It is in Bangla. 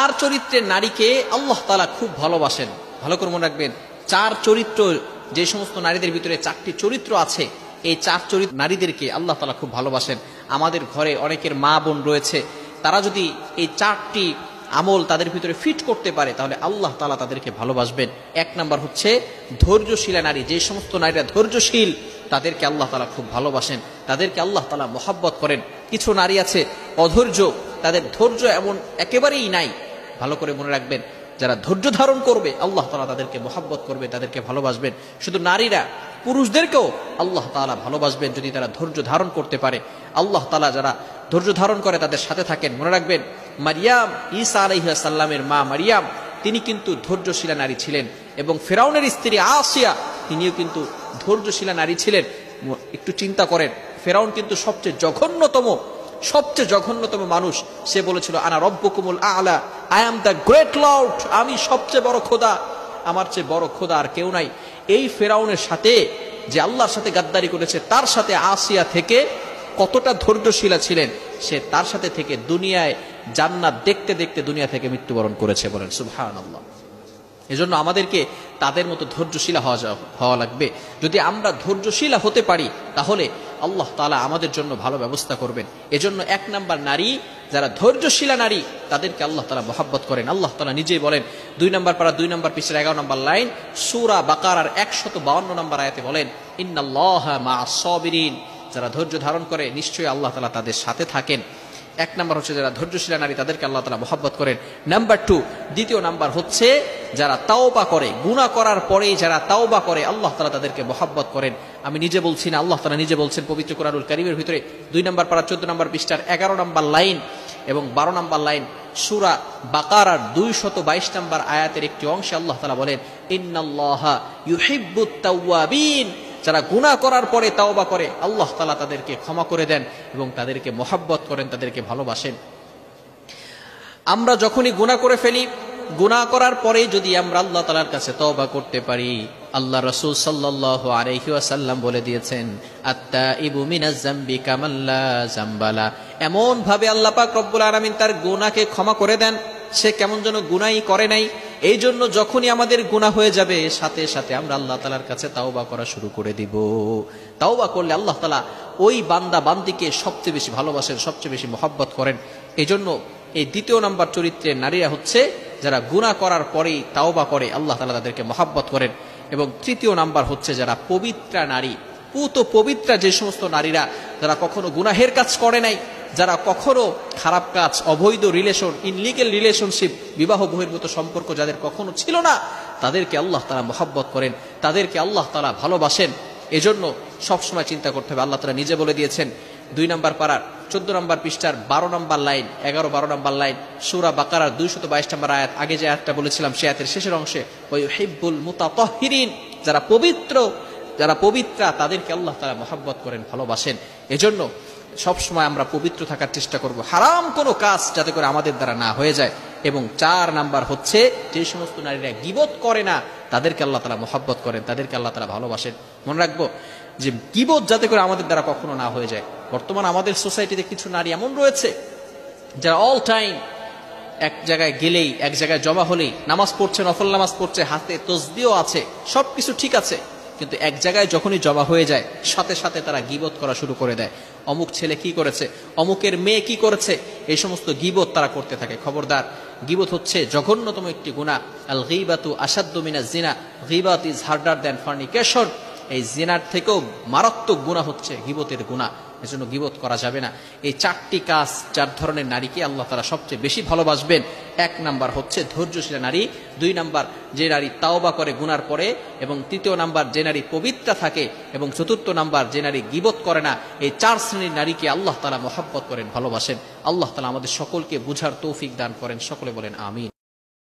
চার চরিত্রের নারীকে আল্লাহ তাআলা খুব ভালোবাসেন। ভালো করে মনে রাখবেন, চার চরিত্র, যে সমস্ত নারীদের ভিতরে চারটি চরিত্র আছে, এই চার চরিত্র নারীদেরকে আল্লাহ তাআলা খুব ভালোবাসেন। আমাদের ঘরে অনেকের মা বোন রয়েছে, তারা যদি এই চারটি আমল তাদের ভিতরে ফিট করতে পারে তাহলে আল্লাহ তাআলা তাদেরকে ভালোবাসবেন। এক নাম্বার হচ্ছে ধৈর্যশীলা নারী। যে সমস্ত নারীরা ধৈর্যশীল তাদেরকে আল্লাহ তাআলা খুব ভালোবাসেন, তাদেরকে আল্লাহ তাআলা মহব্বত করেন। কিছু নারী আছে অধৈর্য, তাদের ধৈর্য এমন একেবারেই নাই। ভালো করে মনে রাখবেন, যারা ধৈর্য ধারণ করবে আল্লাহ তাআলা তাদেরকে মহব্বত করবে, তাদেরকে ভালোবাসবেন। শুধু নারীরা, পুরুষদেরকেও আল্লাহ তাআলা ভালোবাসবেন যদি তারা ধৈর্য ধারণ করতে পারে। আল্লাহ তাআলা যারা ধৈর্য ধারণ করে তাদের সাথে থাকেন। মনে রাখবেন, মারিয়াম, ঈসা আলাইহিস সালামের মা মারিয়াম, তিনি কিন্তু ধৈর্যশীলা নারী ছিলেন, এবং ফেরাউনের স্ত্রী আসিয়া, তিনিও কিন্তু ধৈর্যশীলা নারী ছিলেন। একটু চিন্তা করেন, ফেরাউন কিন্তু সবচেয়ে জঘন্যতম মানুষ। সে বলেছিল, আনা রব্বুকুমুল আ'লা, I am the great lord, আমি সবচেয়ে বড় খোদা, আমার চেয়ে বড় খোদা আর কেউ নাই। এই ফেরাউনের সাথে, যে আল্লাহর সাথে গাদ্দারি করেছে, তার সাথে আসিয়া থেকে কতটা ধৈর্যশীলা ছিলেন, সে তার সাথে থেকে দুনিয়ায় জান্নাত দেখতে দেখতে দুনিয়া থেকে মৃত্যুবরণ করেছে। বলেন সুবহানাল্লাহ। এজন্য আমাদেরকে তাদের মতো ধৈর্যশীলা হওয়া লাগবে। যদি আমরা ধৈর্যশীলা হতে পারি তাহলে আল্লাহ তাআলা আমাদের জন্য ভালো ব্যবস্থা করবেন। এজন্য এক নাম্বার নারী, যারা ধৈর্যশীলা নারী, তাদেরকে আল্লাহ তাআলা মহব্বত করেন। আল্লাহ তাআলা নিজেই বলেন, 2 নম্বর পারা 2 নম্বর পৃষ্ঠার 11 নম্বর লাইন, সূরা বাকারার 152 নম্বর আয়াতে বলেন, ইন্নাল্লাহা মা'আস সাবিরিন, যারা ধৈর্য ধারণ করে নিশ্চয়ই আল্লাহ তাআলা তাদের সাথে থাকেন। এক নাম্বার হচ্ছে যারা ধৈর্যশীলা নারী, তাদেরকে আল্লাহ তাআলা মহব্বত করেন। নাম্বার 2, দ্বিতীয় নাম্বার হচ্ছে যারা তাওবা করে, গুনাহ করার পরেই যারা তাওবা করে, আল্লাহ তাআলা তাদেরকে মহব্বত করেন। আমি নিজে বলছি না, আল্লাহ তাআলা নিজে বলছেন পবিত্র কোরআনুল কারীমের ভিতরে 2 নম্বর পারা 14 নম্বর পৃষ্ঠার 11 নম্বর লাইন এবং 12 নম্বর লাইন, সূরা বাকারার 222 নম্বর আয়াতের একটি অংশে আল্লাহ তাআলা বলেন, ইন্নাল্লাহা ইউহিব্বুত তাওয়াবিন, যারা গুনাহ করার পরে তাওবা করে আল্লাহ তাআলা তাদেরকে ক্ষমা করে দেন এবং তাদেরকে মহব্বত করেন, তাদেরকে ভালোবাসেন। আমরা যখনই গুনাহ করে ফেলি, গুনাহ করার পরে যদি আমরা আল্লাহ তাআলার কাছে তওবা করতে পারি, আল্লাহ রাসূল সাল্লাল্লাহু আলাইহি ওয়াসাল্লাম বলে দিয়েছেন, আত-তাইবু মিনাজ যামবি কামাল্লা যামবালা, এমন ভাবে আল্লাহ পাক রব্বুল আলামিন তার গুনাহকে ক্ষমা করে দেন, সে কেমন যেন গুনাহই করে নাই। এই জন্য যখনই আমাদের গুনাহ হয়ে যাবে, সাথে সাথে আমরা আল্লাহ তাআলার কাছে তাওবা করা শুরু করে দিব। তাওবা করলে আল্লাহ তাআলা ওই বান্দা বান্দিকে সবচেয়ে বেশি ভালোবাসেন, সবচেয়ে বেশি মহব্বত করেন। এই জন্য এই দ্বিতীয় নাম্বার চরিত্রের নারীরা হচ্ছে যারা গুনাহ করার পরেই তাওবা করে, আল্লাহ তাআলা তাদেরকে মহব্বত করেন। এবং তৃতীয় নাম্বার হচ্ছে যারা পবিত্রা নারী, পুত পবিত্রা, যে সমস্ত নারীরা যারা কখনো গুনাহের কাজ করে নাই, যারা কখনো খারাপ কাজ, অবৈধ রিলেশন, ইনলিগ্যাল রিলেশনশিপ, বিবাহ বহির্ভূত সম্পর্ক যাদের কখনো ছিল না, তাদেরকে আল্লাহ তাআলা মহব্বত করেন, তাদেরকে আল্লাহ তাআলা ভালোবাসেন। এজন্য সবসময় চিন্তা করতে হবে, আল্লাহ তাআলা নিজে বলে দিয়েছেন 2 নম্বর পারার 14 নম্বর পৃষ্ঠার 12 নম্বর লাইন, 11-12 নম্বর লাইন, সূরা বাকারার 222 নম্বর আয়াত, আগে যে আয়াতটা বলেছিলাম সে আয়াতের শেষের অংশে, ওয়া ইউহিব্বুল মুতাতাহহিরিন, যারা পবিত্রা তাদেরকে আল্লাহ তাআলা মহব্বত করেন, ভালোবাসেন। এজন্য সবসময় আমরা পবিত্র থাকার চেষ্টা করব, হারাম কোনো কাজ যাতে করে আমাদের দ্বারা না হয়ে যায়। এবং 4 নাম্বার হচ্ছে যে সমস্ত নারীরা গীবত করে না, তাদেরকে আল্লাহ তাআলা মহব্বত করেন, তাদেরকে আল্লাহ তাআলা ভালোবাসেন। মনে রাখবো যে গীবত যাতে করে আমাদের দ্বারা কখনো না হয়ে যায়। বর্তমান আমাদের সোসাইটিতে কিছু নারী এমন রয়েছে যারা অল টাইম এক জায়গায় গেলেই, এক জায়গায় জমা হলেই নামাজ পড়ছে, নফল নামাজ পড়ছে, হাতে তসবিহও আছে, সবকিছু ঠিক আছে, কিন্তু এক জায়গায় যখনই জমা হয়ে যায় সাথে সাথে তারা গীবত করা শুরু করে দেয়। অমুক ছেলে কি করেছে, অমুকের মেয়ে কি করেছে, এই সমস্ত গীবত তারা করতে থাকে। খবরদার, গীবত হচ্ছে জঘন্যতম একটি গুনাহ। আল গীবাতু আশাদ্দু মিনাজ জিনা, গীবাত ইজ হার্ডার দ্যান ফরনিকেশন, এই জিনার থেকেও মারাত্মক গুনাহ হচ্ছে গীবতের গুনাহ। এজন্য গীবত করা যাবে না। এই 4টি কাজ, 4 ধরনের নারীকে আল্লাহ তাআলা সবচেয়ে বেশি ভালোবাসবেন। 1 নাম্বার হচ্ছে ধৈর্যশীল নারী, 2 নাম্বার যে নারী তাওবা করে গুনার পরে, এবং 3য় নাম্বার যে নারী পবিত্রা থাকে, এবং 4র্থ নাম্বার যে নারী গীবত করে না। এই 4 শ্রেণীর নারীকে আল্লাহ তাআলা মহব্বত করেন, ভালোবাসেন। আল্লাহ তাআলা আমাদের সকলকে বুঝার তৌফিক দান করেন। সকলে বলেন আমিন।